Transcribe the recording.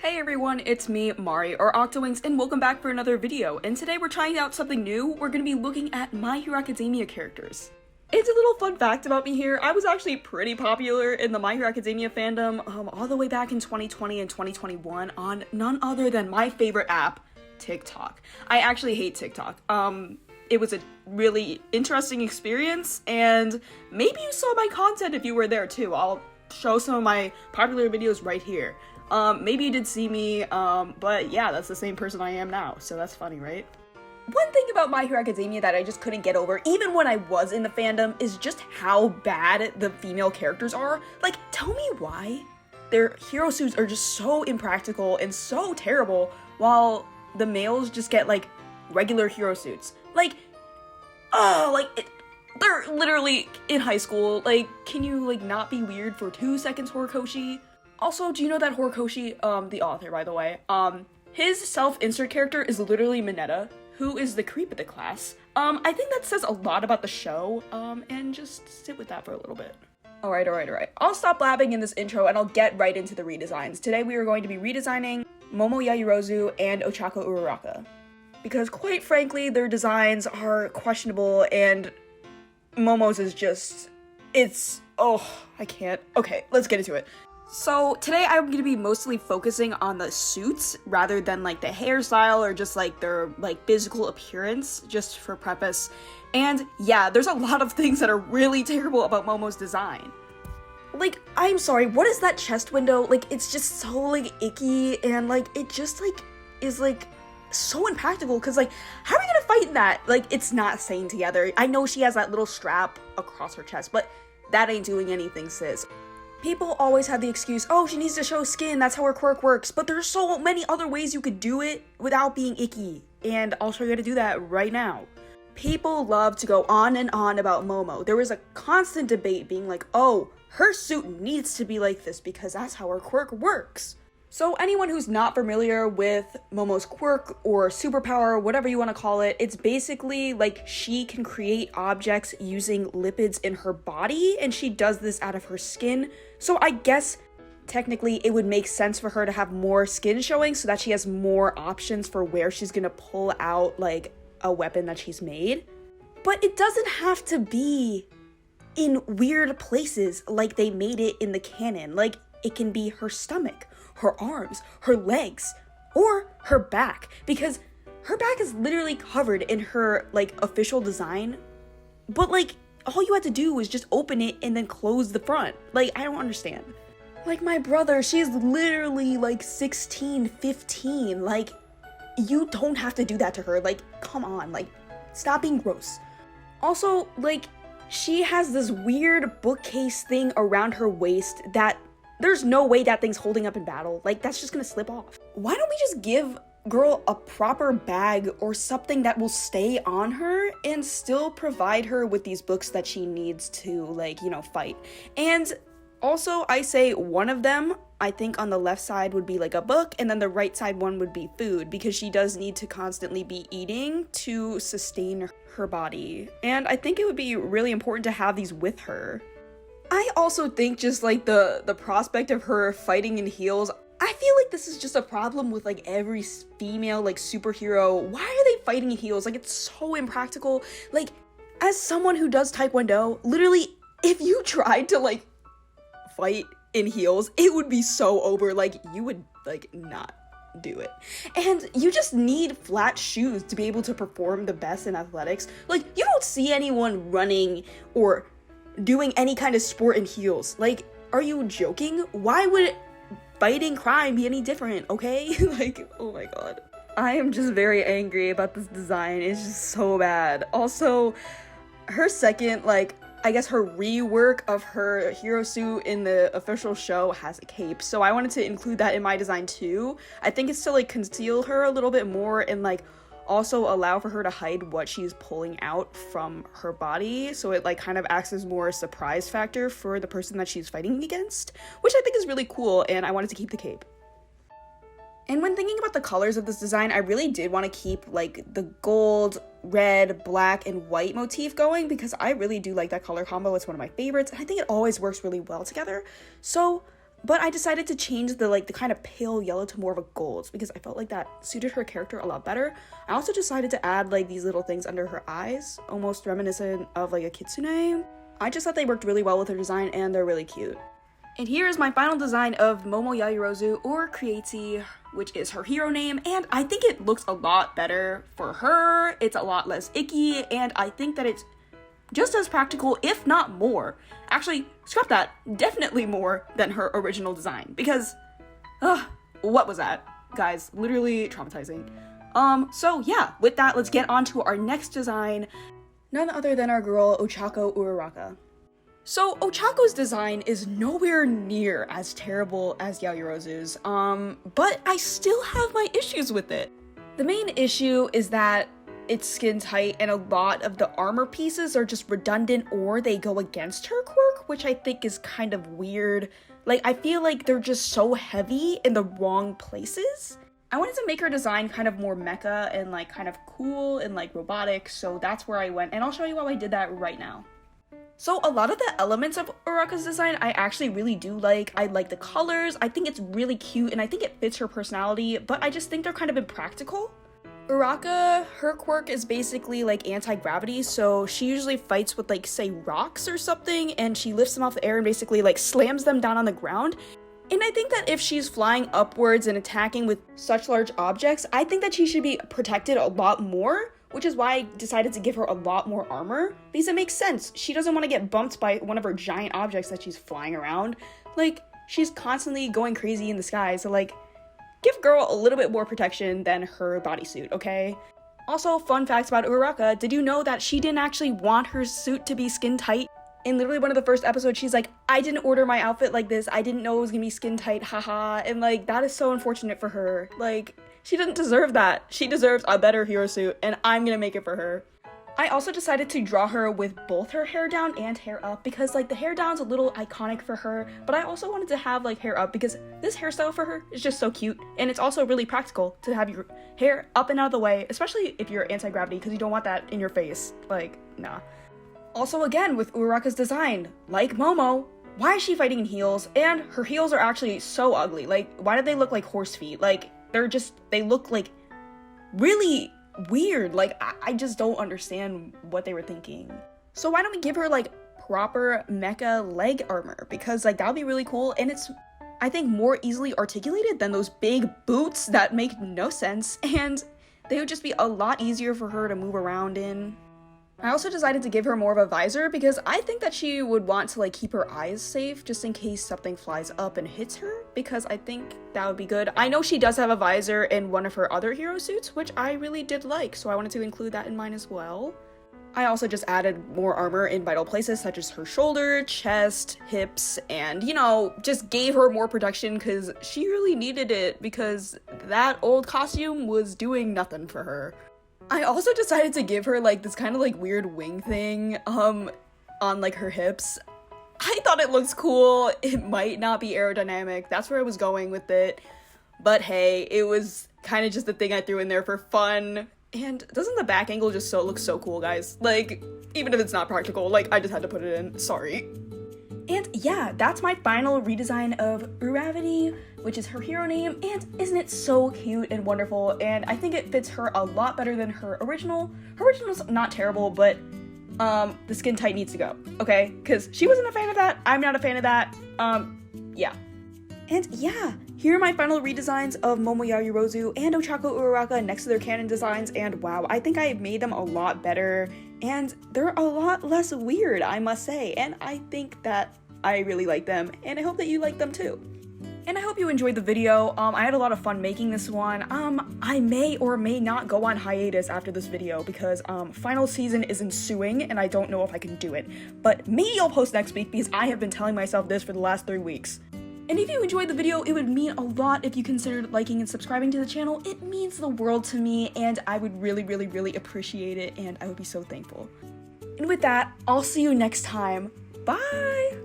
Hey everyone, it's me, Mari, or Octowings, and welcome back for another video. And today we're trying out something new. We're going to be looking at My Hero Academia characters. It's a little fun fact about me here. I was actually pretty popular in the My Hero Academia fandom all the way back in 2020 and 2021 on none other than my favorite app, TikTok. I actually hate TikTok. It was a really interesting experience, and maybe you saw my content if you were there too. I'll show some of my popular videos right here. Maybe you did see me, but yeah, that's the same person I am now, so that's funny, right? One thing about My Hero Academia that I just couldn't get over, even when I was in the fandom, is just how bad the female characters are. Like, tell me why their hero suits are just so impractical and so terrible, while the males just get, like, regular hero suits. Like, they're literally in high school. Like, can you, like, not be weird for 2 seconds, Horikoshi? Also, do you know that Horikoshi, the author, by the way, his self-insert character is literally Mineta, who is the creep of the class. I think that says a lot about the show, and just sit with that for a little bit. Alright. I'll stop blabbing in this intro and I'll get right into the redesigns. Today we are going to be redesigning Momo Yaoyorozu and Ochako Uraraka. Because quite frankly, their designs are questionable and Momo's is just, I can't. Okay, let's get into it. So today I'm going to be mostly focusing on the suits rather than like the hairstyle or just like their like physical appearance, just for preface. And yeah, there's a lot of things that are really terrible about Momo's design. Like, I'm sorry, what is that chest window? Like, it's just so like icky and like it just like is like so impractical because like how are we gonna fight in that? Like, it's not staying together. I know she has that little strap across her chest, but that ain't doing anything, sis. People always have the excuse, oh, she needs to show skin, that's how her quirk works, but there's so many other ways you could do it without being icky, and I'll show you how to do that right now. People love to go on and on about Momo. There was a constant debate being like, oh, her suit needs to be like this because that's how her quirk works. So anyone who's not familiar with Momo's quirk or superpower, whatever you want to call it, it's basically like she can create objects using lipids in her body, and she does this out of her skin. So I guess technically it would make sense for her to have more skin showing so that she has more options for where she's gonna pull out like a weapon that she's made. But it doesn't have to be in weird places like they made it in the canon. Like, it can be her stomach, her arms, her legs, or her back, because her back is literally covered in her like official design, but like all you had to do was just open it and then close the front. Like, I don't understand. Like, my brother, she's literally like 16, 15. Like, you don't have to do that to her. Like, come on, like, stop being gross. Also, like, she has this weird bookcase thing around her waist that there's no way that thing's holding up in battle. Like, that's just gonna slip off. Why don't we just give girl a proper bag or something that will stay on her and still provide her with these books that she needs to, like, you know, fight? And also, I say one of them, I think on the left side would be like a book, and then the right side one would be food, because she does need to constantly be eating to sustain her body. And I think it would be really important to have these with her. I also think just like the prospect of her fighting in heels, I feel like this is just a problem with like every female like superhero. Why are they fighting in heels? Like, it's so impractical. Like, as someone who does taekwondo, literally if you tried to like fight in heels, it would be so over. Like, you would like not do it. And you just need flat shoes to be able to perform the best in athletics. Like, you don't see anyone running or doing any kind of sport in heels. Like, are you joking? Why would fighting crime be any different, okay? Like, oh my god. I am just very angry about this design. It's just so bad. Also, her second, like, I guess her rework of her hero suit in the official show has a cape, so I wanted to include that in my design too. I think it's to like conceal her a little bit more and like also allow for her to hide what she's pulling out from her body, so it like kind of acts as more a surprise factor for the person that she's fighting against, which I think is really cool, and I wanted to keep the cape. And when thinking about the colors of this design, I really did want to keep like the gold, red, black, and white motif going, because I really do like that color combo. It's one of my favorites, and I think it always works really well together. So But I decided to change the kind of pale yellow to more of a gold because I felt like that suited her character a lot better. I also decided to add these little things under her eyes, almost reminiscent of a kitsune. I just thought they worked really well with her design and they're really cute. And here is my final design of Momo Yaoyorozu, or Quilty, which is her hero name, and I think it looks a lot better for her. It's a lot less icky, and I think that it's just as practical, if not more. Actually, scrap that, definitely more than her original design, because, what was that? Guys, literally traumatizing. So yeah, with that, let's get on to our next design, none other than our girl, Yaoyorozu Uraraka. So, Ochako's design is nowhere near as terrible as Yaoyorozu's, but I still have my issues with it. The main issue is that it's skin tight and a lot of the armor pieces are just redundant or they go against her quirk, which I think is kind of weird. I feel like they're just so heavy in the wrong places. I wanted to make her design kind of more mecha and kind of cool and robotic, so that's where I went, and I'll show you how I did that right now. So a lot of the elements of Uraraka's design I actually really do like. I like the colors, I think it's really cute, and I think it fits her personality, but I just think they're kind of impractical. Uraraka, her quirk is basically anti-gravity, so she usually fights with say rocks or something, and she lifts them off the air and basically slams them down on the ground. And I think that if she's flying upwards and attacking with such large objects, I think that she should be protected a lot more, which is why I decided to give her a lot more armor, because it makes sense. She doesn't want to get bumped by one of her giant objects that she's flying around. She's constantly going crazy in the sky, so give girl a little bit more protection than her bodysuit, okay? Also, fun facts about Uraraka, did you know that she didn't actually want her suit to be skin tight? In literally one of the first episodes, she's like, I didn't order my outfit like this, I didn't know it was gonna be skin tight, haha, and that is so unfortunate for her. She doesn't deserve that. She deserves a better hero suit, and I'm gonna make it for her. I also decided to draw her with both her hair down and hair up because the hair down's a little iconic for her, but I also wanted to have hair up because this hairstyle for her is just so cute, and it's also really practical to have your hair up and out of the way, especially if you're anti-gravity because you don't want that in your face. Nah. Also again, with Uraraka's design, like Momo, why is she fighting in heels? And her heels are actually so ugly. Why do they look like horse feet? They look really weird. I just don't understand what they were thinking. So why don't we give her proper mecha leg armor? Because that would be really cool, and it's, I think, more easily articulated than those big boots that make no sense, and they would just be a lot easier for her to move around in. I also decided to give her more of a visor because I think that she would want to keep her eyes safe just in case something flies up and hits her, because I think that would be good. I know she does have a visor in one of her other hero suits, which I really did like, so I wanted to include that in mine as well. I also just added more armor in vital places such as her shoulder, chest, hips, and just gave her more protection because she really needed it because that old costume was doing nothing for her. I also decided to give her this kind of weird wing thing on her hips. I thought it looks cool. It might not be aerodynamic. That's where I was going with it. But hey, it was kind of just the thing I threw in there for fun. And doesn't the back angle just look so cool, guys? Even if it's not practical, I just had to put it in. Sorry. And yeah, that's my final redesign of Uraraka, which is her hero name, and isn't it so cute and wonderful? And I think it fits her a lot better than her original. Her original's not terrible, but the skin tight needs to go, okay? Because she wasn't a fan of that, I'm not a fan of that, yeah. And yeah, here are my final redesigns of Momo Yaoyorozu and Yaoyorozu Uraraka next to their canon designs, and wow, I think I made them a lot better, and they're a lot less weird, I must say, and I think that I really like them, and I hope that you like them too. And I hope you enjoyed the video. I had a lot of fun making this one. I may or may not go on hiatus after this video because final season is ensuing and I don't know if I can do it. But maybe I'll post next week because I have been telling myself this for the last 3 weeks. And if you enjoyed the video, it would mean a lot if you considered liking and subscribing to the channel. It means the world to me and I would really, really, really appreciate it and I would be so thankful. And with that, I'll see you next time. Bye!